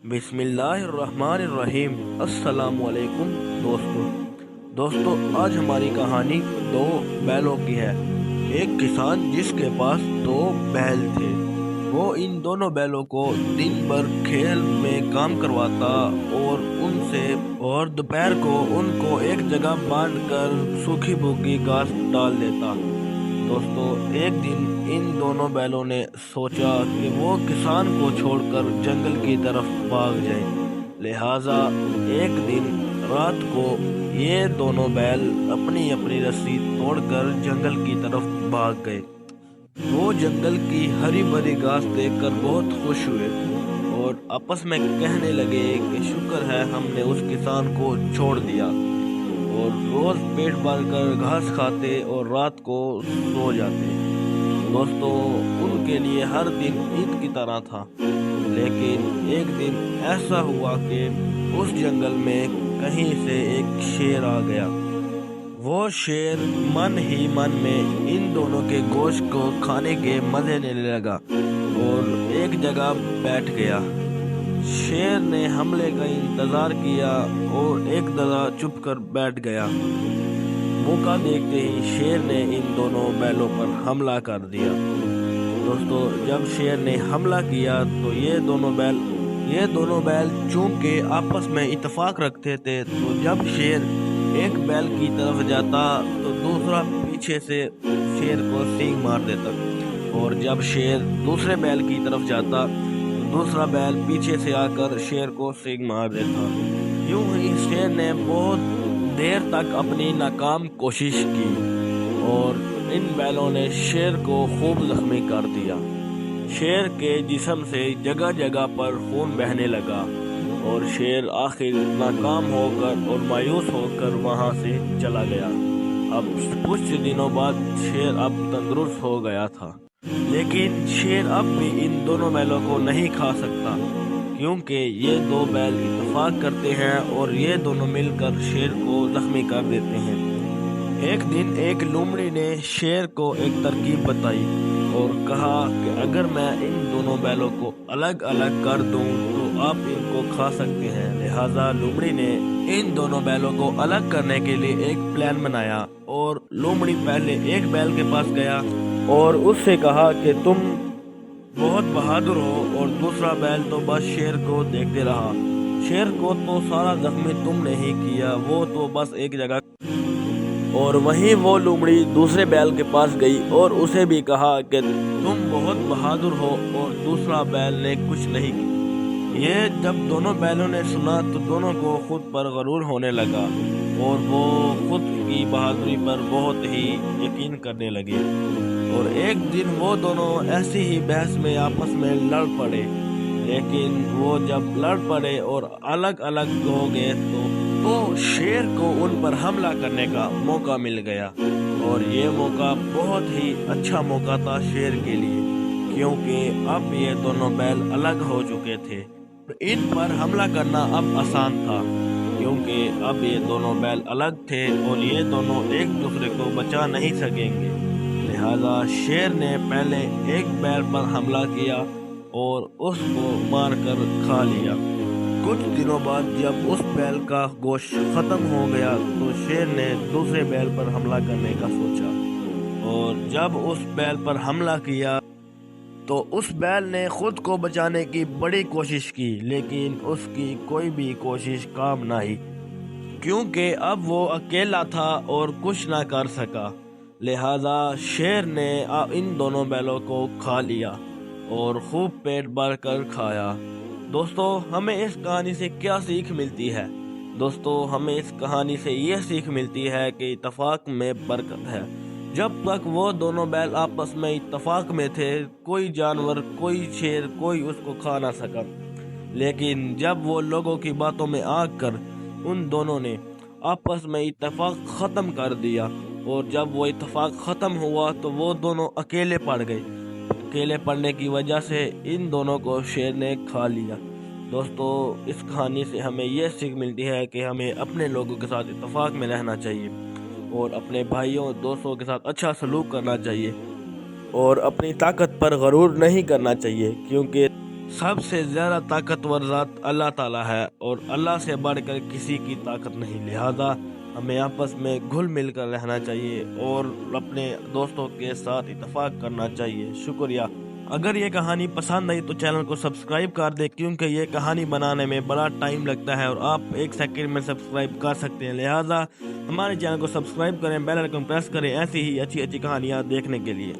बिस्मिल्लाहिर्रहमानिर्रहीम। अस्सलाम वालेकुम दोस्तों आज हमारी कहानी दो बैलों की है। एक किसान जिसके पास दो बैल थे, वो इन दोनों बैलों को दिन भर खेल में काम करवाता और दोपहर को उनको एक जगह बांधकर सूखी भूखी घास डाल देता। दोस्तों, एक दिन इन दोनों बैलों ने सोचा कि वो किसान को छोड़कर जंगल की तरफ भाग जाए। लिहाजा एक दिन रात को ये दोनों बैल अपनी अपनी रस्सी तोड़कर जंगल की तरफ भाग गए। वो जंगल की हरी भरी घास देखकर बहुत खुश हुए और आपस में कहने लगे कि शुक्र है हमने उस किसान को छोड़ दिया। और रोज पेट भर कर घास खाते और रात को सो जाते। दोस्तों, उनके लिए हर दिन ईद की तरह था। लेकिन एक दिन ऐसा हुआ कि उस जंगल में कहीं से एक शेर आ गया। वो शेर मन ही मन में इन दोनों के गोश्त को खाने के मजे लेने लगा और एक जगह बैठ गया। शेर ने हमले का इंतजार किया और एक जगह चुप कर बैठ गया। मौका देखते ही शेर ने इन दोनों बैलों पर हमला कर दिया। दोस्तों, जब शेर ने हमला किया तो ये दोनों बैल चूंकि आपस में इत्तेफाक रखते थे, तो जब शेर एक बैल की तरफ जाता तो दूसरा पीछे से शेर को सींग मार देता, और जब शेर दूसरे बैल की तरफ जाता दूसरा बैल पीछे से आकर शेर को सींग मार देता। यूं ही शेर ने बहुत देर तक अपनी नाकाम कोशिश की और इन बैलों ने शेर को खूब जख्मी कर दिया। शेर के जिस्म से जगह जगह पर खून बहने लगा और शेर आखिर नाकाम होकर और मायूस होकर वहां से चला गया। अब कुछ दिनों बाद शेर अब तंदुरुस्त हो गया था, लेकिन शेर अब भी इन दोनों बैलों को नहीं खा सकता, क्योंकि ये दो बैल इत्तेफाक करते हैं और ये दोनों मिलकर शेर को जख्मी कर देते हैं। एक दिन एक लोमड़ी ने शेर को एक तरकीब बताई और कहा कि अगर मैं इन दोनों बैलों को अलग अलग कर दूं तो आप इनको खा सकते हैं। लिहाजा लोमड़ी ने इन दोनों बैलों को अलग करने के लिए एक प्लान बनाया और लोमड़ी पहले एक बैल के पास गया और उससे कहा कि तुम बहुत बहादुर हो, और दूसरा बैल तो बस शेर को देखते रहा। शेर को तो सारा जख्मी तुमने ही किया, वो तो बस एक जगह। और वहीं वो लोमड़ी दूसरे बैल के पास गई और उसे भी कहा कि तुम बहुत बहादुर हो, और दूसरा बैल ने कुछ नहीं किया। ये जब दोनों बैलों ने सुना तो दोनों को खुद पर गरूर होने लगा और वो खुद की बहादुरी पर बहुत ही यकीन करने लगे। और एक दिन वो दोनों ऐसी ही बहस में आपस में लड़ पड़े। लेकिन वो जब लड़ पड़े और अलग अलग हो गए तो शेर को उन पर हमला करने का मौका मिल गया। और ये मौका बहुत ही अच्छा मौका था शेर के लिए, क्योंकि अब ये दोनों बैल अलग हो चुके थे। इन पर हमला करना अब आसान था, क्योंकि अब ये दोनों बैल अलग थे और ये दोनों एक दूसरे को बचा नहीं सकेंगे। लिहाजा शेर ने पहले एक बैल पर हमला किया और उसको मारकर खा लिया। कुछ दिनों बाद जब उस बैल का गोश्त खत्म हो गया तो शेर ने दूसरे बैल पर हमला करने का सोचा, और जब उस बैल पर हमला किया तो उस बैल ने खुद को बचाने की बड़ी कोशिश की, लेकिन उसकी कोई भी कोशिश काम न आई, क्योंकि अब वो अकेला था और कुछ ना कर सका। लिहाजा शेर ने इन दोनों बैलों को खा लिया और खूब पेट भर कर खाया। दोस्तों, हमें इस कहानी से क्या सीख मिलती है? दोस्तों, हमें इस कहानी से ये सीख मिलती है कि इत्तेफाक में बरकत है। जब तक वो दोनों बैल आपस में इत्तेफाक में थे, कोई जानवर, कोई शेर, कोई उसको खा ना सका। लेकिन जब वो लोगों की बातों में आकर उन दोनों ने आपस में इत्तेफाक ख़त्म कर दिया, और जब वो इत्तेफाक ख़त्म हुआ तो वो दोनों अकेले पड़ गए। अकेले पड़ने की वजह से इन दोनों को शेर ने खा लिया। दोस्तों, इस कहानी से हमें यह सीख मिलती है कि हमें अपने लोगों के साथ इत्तेफाक में रहना चाहिए और अपने भाइयों दोस्तों के साथ अच्छा सलूक करना चाहिए और अपनी ताकत पर गरूर नहीं करना चाहिए, क्योंकि सबसे ज़्यादा ताकतवर ज़ात अल्लाह ताला है और अल्लाह से बढ़कर किसी की ताकत नहीं। लिहाजा हमें आपस में घुल मिल कर रहना चाहिए और अपने दोस्तों के साथ इत्तेफाक करना चाहिए। शुक्रिया। अगर ये कहानी पसंद आई तो चैनल को सब्सक्राइब कर दें, क्योंकि ये कहानी बनाने में बड़ा टाइम लगता है और आप 1 सेकंड में सब्सक्राइब कर सकते हैं। लिहाजा हमारे चैनल को सब्सक्राइब करें, बेल आइकन प्रेस करें ऐसी ही अच्छी अच्छी कहानियाँ देखने के लिए।